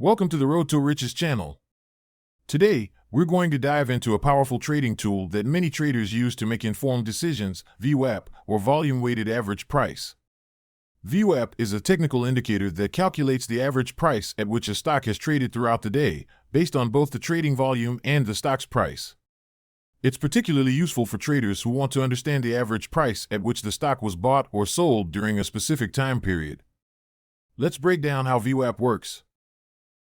Welcome to the Road to Riches channel. Today, we're going to dive into a powerful trading tool that many traders use to make informed decisions, VWAP, or volume-weighted average price. VWAP is a technical indicator that calculates the average price at which a stock has traded throughout the day, based on both the trading volume and the stock's price. It's particularly useful for traders who want to understand the average price at which the stock was bought or sold during a specific time period. Let's break down how VWAP works.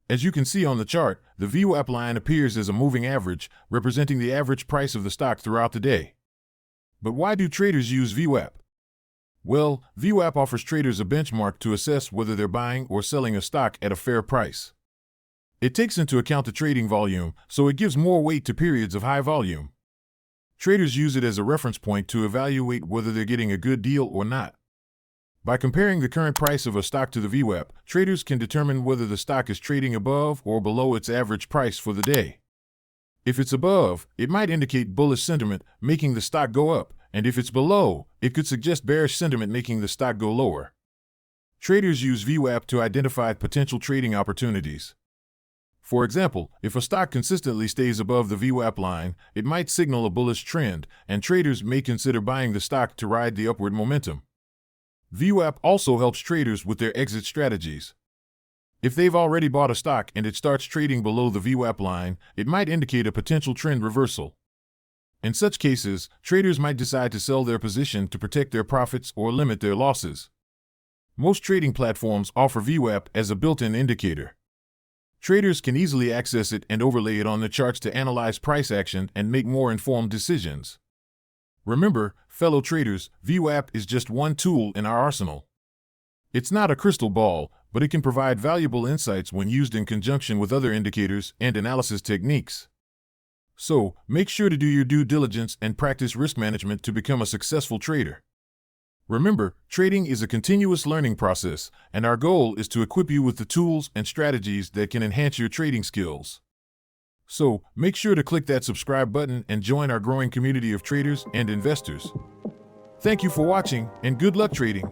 As you can see on the chart, the VWAP line appears as a moving average, representing the average price of the stock throughout the day. But why do traders use VWAP? Well, VWAP offers traders a benchmark to assess whether they're buying or selling a stock at a fair price. It takes into account the trading volume, so it gives more weight to periods of high volume. Traders use it as a reference point to evaluate whether they're getting a good deal or not. By comparing the current price of a stock to the VWAP, traders can determine whether the stock is trading above or below its average price for the day. If it's above, it might indicate bullish sentiment, making the stock go up, and if it's below, it could suggest bearish sentiment, making the stock go lower. Traders use VWAP to identify potential trading opportunities. For example, if a stock consistently stays above the VWAP line, it might signal a bullish trend, and traders may consider buying the stock to ride the upward momentum. VWAP also helps traders with their exit strategies. If they've already bought a stock and it starts trading below the VWAP line, it might indicate a potential trend reversal. In such cases, traders might decide to sell their position to protect their profits or limit their losses. Most trading platforms offer VWAP as a built-in indicator. Traders can easily access it and overlay it on the charts to analyze price action and make more informed decisions. Remember, fellow traders, VWAP is just one tool in our arsenal. It's not a crystal ball, but it can provide valuable insights when used in conjunction with other indicators and analysis techniques. So, make sure to do your due diligence and practice risk management to become a successful trader. Remember, trading is a continuous learning process, and our goal is to equip you with the tools and strategies that can enhance your trading skills. So, make sure to click that subscribe button and join our growing community of traders and investors. Thank you for watching, and good luck trading.